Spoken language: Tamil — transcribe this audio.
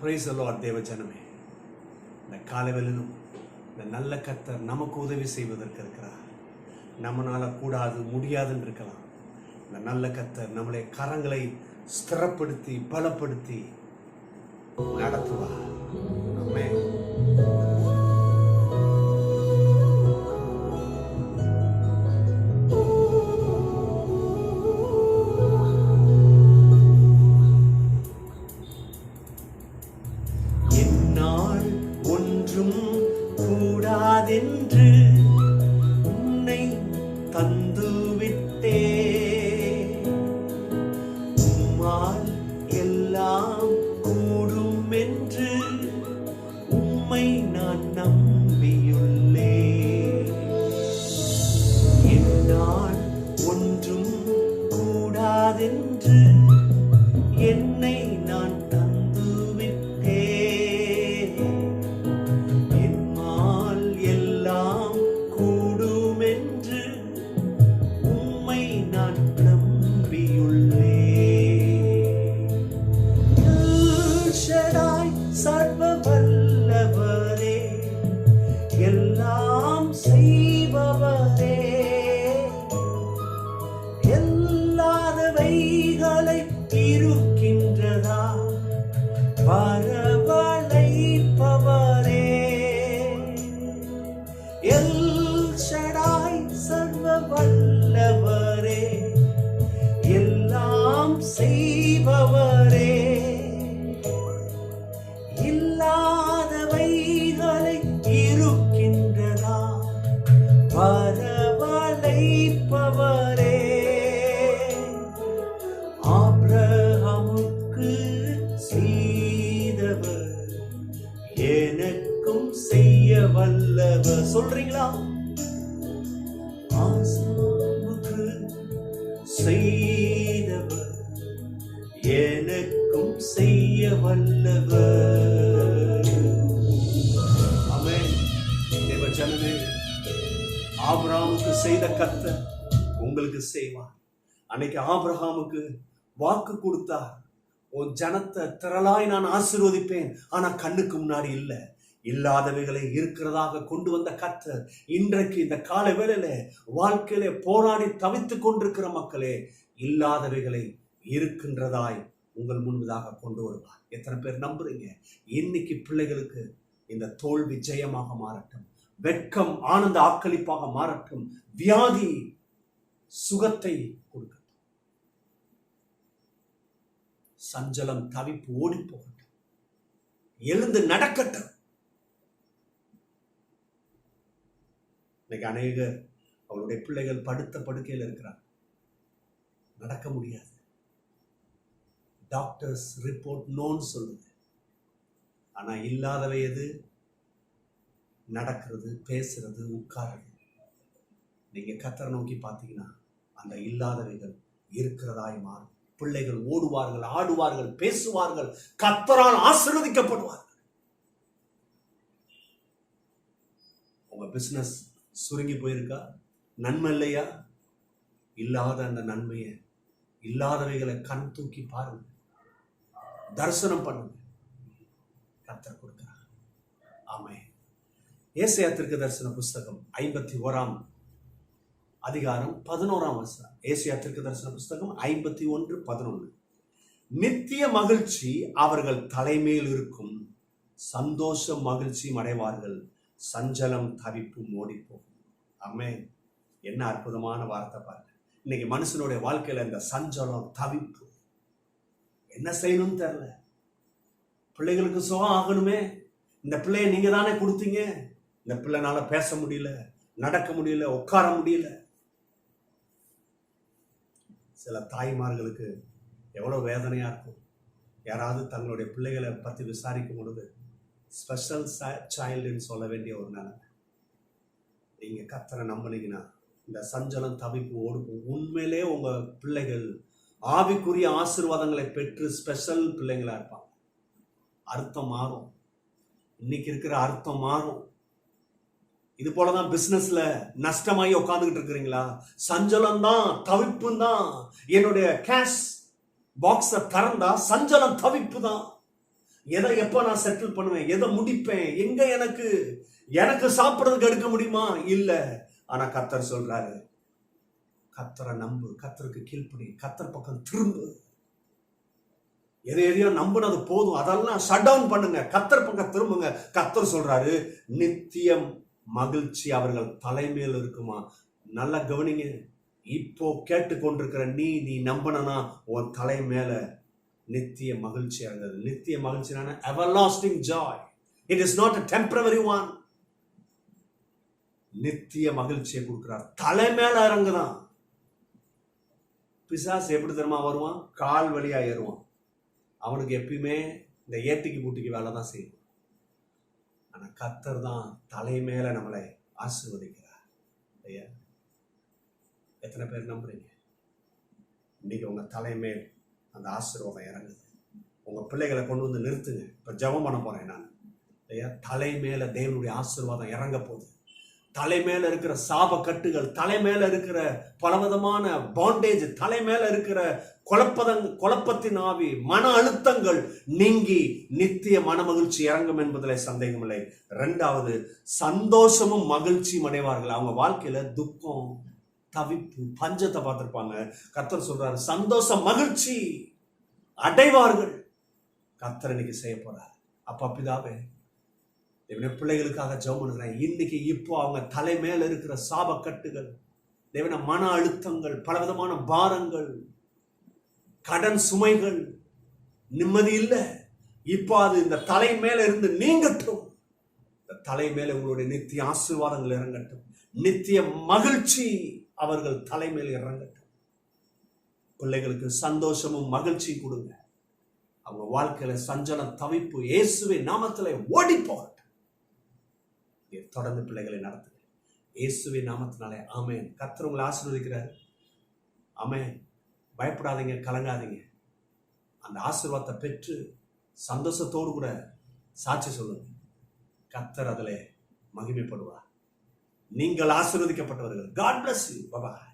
Praise the Lord. தேவ ஜனமே, இந்த காலைவெளிலும் இந்த நல்ல கர்த்தர் நமக்கு உதவி செய்வதற்கு இருக்கிறார். நம்மளால கூடாது முடியாதுன்னு இருக்கலாம். இந்த நல்ல கர்த்தர் நம்மளை கரங்களை ஸ்திரப்படுத்தி பலப்படுத்தி நடத்துவார். ஆமென். என்னால் ஒன்றும் கூடாதென்று உன்னை தந்துவிட்டே, உம்மால் எல்லாம் கூடும் என்று உம்மை நான் நம்பியுள்ளே. என்னால் ஒன்றும் கூடாதென்று என்னை நான் தந்துவிட்டே, என்னால் எல்லாம் கூடும் என்று உம்மை நான் நம்பியுள்ளே. எல் ஷடாய் சர்வ வல்லவரே, எல்லாம் செய்பவரே, எல்லாதவைகளை இருக்கின்றதா வரவழைப்பவரே. எல் ஷடாய் சர்வ வல்லவரே, எல்லாம் செய்பவரே, இல்லாதவைகளை இருக்கின்றதா வரவழைப்பவரே. ஆபிரகாமுக்கு செய்தவர் எனக்கும் செய்ய வல்லவர். சொல்றீங்களா? ஆசாமுக்கு செய்தவர் எனக்கும் செய்ய வல்லவர். ஆமென். தேவ ஜனமே, ஆபிரகாமுக்கு செய்த கர்த்தர் உங்களுக்கு செய்வார். அன்னைக்கு ஆபிரகாமுக்கு வாக்கு கொடுத்தார், உன் ஜனத்தை திரளாய் நான் ஆசீர்வதிப்பேன். ஆனா கண்ணுக்கு முன்னாடி இல்ல, இல்லாதவைகளை இருக்கிறதாக கொண்டு வந்த கர்த்தர் இன்றைக்கு இந்த கால வேளையில வாழ்க்கையில போராடி தவித்துக் கொண்டிருக்கிற மக்களே, இல்லாதவைகளை இருக்கின்றதாய் உங்கள் முன்பதாக கொண்டு வருவார். எத்தனை பேர் நம்புறீங்க? இன்னைக்கு பிள்ளைகளுக்கு இந்த தோல்வி ஜெயமாக மாறட்டும், வெட்கம் ஆனந்த ஆக்களிப்பாக மாறட்டும், வியாதி சுகத்தை கொடுக்கட்டும், சஞ்சலம் தவிப்பு ஓடி போகட்டும், எழுந்து நடக்கட்டும். இன்னைக்கு அநேகர் அவருடைய பிள்ளைகள் படுத்த படுக்கையில் இருக்கிறார், நடக்க முடியாது. டாக்டர்ஸ் ரிப்போர்ட் நோன்னு சொல்லுது. ஆனா இல்லாதவை எது? நடக்கிறது, பேசுறது, உட்காருது. நீங்க கர்த்தரை நோக்கி பார்த்தீங்கன்னா அந்த இல்லாதவைகள் இருக்கிறதாய் மாறும். பிள்ளைகள் ஓடுவார்கள், ஆடுவார்கள், பேசுவார்கள், கர்த்தரால் ஆசீர்வதிக்கப்படுவார்கள். உங்க பிசினஸ் சுருங்கி போயிருக்கா? நன்மை இல்லையா? இல்லாத அந்த நன்மையை, இல்லாதவைகளை கண் தூக்கி பாருங்க, தரிசனம் பண்ணுங்க, கர்த்தர் கொடுக்கிறார். ஆமென். ஏசாயா தீர்க்கதரிசன புஸ்தகம் 51 அதிகாரம் 11 வசனம். ஏசாயா தீர்க்கதரிசன புஸ்தகம் 51:11. நித்திய மகிழ்ச்சி அவர்கள் தலைமையில் இருக்கும், சந்தோஷ மகிழ்ச்சி அடைவார்கள், சஞ்சலம் தவிப்பு ஓடி போகும். ஆமென். என்ன அற்புதமான வார்த்தை பாருங்க. இன்னைக்கு மனுஷனுடைய வாழ்க்கையில இந்த சஞ்சலம் தவிப்பு, என்ன செய்யணும்னு தெரியல. பிள்ளைகளுக்கு சுகம் ஆகணுமே, இந்த பிள்ளைய நீங்க தானே கொடுத்தீங்க, இந்த பிள்ளைனால பேச முடியல, நடக்க முடியல, உட்கார முடியல. சில தாய்மார்களுக்கு எவ்வளவு வேதனையா இருக்கும். யாராவது தங்களுடைய பிள்ளைகளை பத்தி விசாரிக்கும் பொழுது ஸ்பெஷல் சைல்டுன்னு சொல்ல வேண்டிய ஒரு நிலைமை. நீங்க கர்த்தரை நம்பினீங்கன்னா இந்த சஞ்சலம் தவிப்பு ஓடுக்கும். உண்மையிலே உங்க பிள்ளைகள் ஆவிக்குரிய ஆசீர்வாதங்களை பெற்று ஸ்பெஷல் பிள்ளைங்களா இருப்பாங்க. அர்த்தம் மாறும், இன்னைக்கு இருக்கிற அர்த்தம் மாறும். இது போலதான் பிசினஸ்ல நஷ்டமாயி உட்காந்துக்கிட்டு இருக்கிறீங்களா? சஞ்சலம் தான், தவிப்பு தான். என்னுடைய கேஷ் பாக்ஸ திறந்தா சஞ்சலம் தவிப்பு தான். எதை எப்ப நான் செட்டில் பண்ணுவேன், எதை முடிப்பேன், எங்க எனக்கு எனக்கு சாப்பிடுறதுக்கு எடுக்க முடியுமா? இல்ல. ஆனா கர்த்தர் சொல்றாரு, கர்த்தரை நம்பு, கர்த்தருக்கு கீழ்ப்படி, கர்த்தர் பக்கம் திரும்பு. எதையோ நம்புனது போதும், அதெல்லாம் ஷட் டவுன் பண்ணுங்க, கர்த்தர் பக்கம் திரும்புங்க. கர்த்தர் சொல்றாரு, நித்தியம் மகிழ்ச்சி அவர்கள் தலைமையில் இருக்குமா. நல்லா கவனிங்க. இப்போ கேட்டுக்கொண்டிருக்கிற நீ நம்பனா உன் தலை மேல நித்திய மகிழ்ச்சி இறங்குது. நித்திய மகிழ்ச்சியான everlasting joy. It is not a temporary one. நித்திய மகிழ்ச்சியை கொடுக்கிறார், தலை மேல இறங்குதான். பிசாசு எப்படி தெரியுமா வருவான்? கால் வழியா ஏறுவான். அவனுக்கு எப்பயுமே இந்த ஏட்டிக்கு பூட்டிக்கு வேலை தான் செய்யும். ஆனா கர்த்தர் தான் தலை மேல நம்மளை ஆசீர்வதிக்கிறார். ஐயா, எத்தனை பேர் நம்புறீங்க? இன்னைக்கு உங்க தலை மேல் அந்த ஆசீர்வாதம் இறங்குது. உங்க பிள்ளைகளை கொண்டு வந்து நிறுத்துங்க. இப்ப ஜெபம் பண்ண போறேன் நான். ஐயா, தலை மேல தேவனுடைய ஆசீர்வாதம் இறங்க போகுது. தலை மேல இருக்கிற சாப கட்டுகள், தலை மேல இருக்கிற பலவிதமான பாண்டேஜ், தலை மேல இருக்கிற குழப்பத்தின் ஆவி, மன அழுத்தங்கள் நீங்கி நித்திய மன மகிழ்ச்சி இறங்கும் என்பதில் சந்தேகமில்லை. இரண்டாவது, சந்தோஷமும் மகிழ்ச்சியும் அடைவார்கள். அவங்க வாழ்க்கையில துக்கம், தவிப்பு, பஞ்சத்தை பார்த்திருப்பாங்க. கர்த்தர் சொல்றாரு, சந்தோஷம் மகிழ்ச்சி அடைவார்கள். கர்த்தர் இன்னைக்கு செய்ய போறார். அப்பா பிதாவே, தேவனே, பிள்ளைகளுக்காக ஜெபம் பண்ணுகிறேன். இன்னைக்கு இப்போ அவங்க தலை மேல இருக்கிற சாபக்கட்டுகள், தேவனே, மன அழுத்தங்கள், பலவிதமான பாரங்கள், கடன் சுமைகள், நிம்மதி இல்லை, இப்போ அது இந்த தலை மேல இருந்து நீங்கட்டும். இந்த தலை மேல உங்களுடைய நித்திய ஆசீர்வாதங்கள் இறங்கட்டும். நித்திய மகிழ்ச்சி அவர்கள் தலை மேல இறங்கட்டும். பிள்ளைகளுக்கு சந்தோஷமும் மகிழ்ச்சி கொடுங்க. அவங்க வாழ்க்கையில சஞ்சலம், தவிப்பு இயேசுவின் நாமத்திலே ஓடி போகட்டும். தொடர்ந்து பிள்ளைகளை நடத்துங்க இயேசுவின் நாமத்தினாலே. ஆமென். கர்த்தர் உங்களை ஆசீர்வதிக்கிறார். ஆமென். பயப்படாதீங்க, கலங்காதீங்க. அந்த ஆசீர்வாதத்தை பெற்று சந்தோஷத்தோடு கூட சாட்சி சொல்லுங்க. கர்த்தர் அதிலே மகிமைப்படுவார். நீங்கள் ஆசீர்வதிக்கப்பட்டவர்கள். God bless you. Bye bye.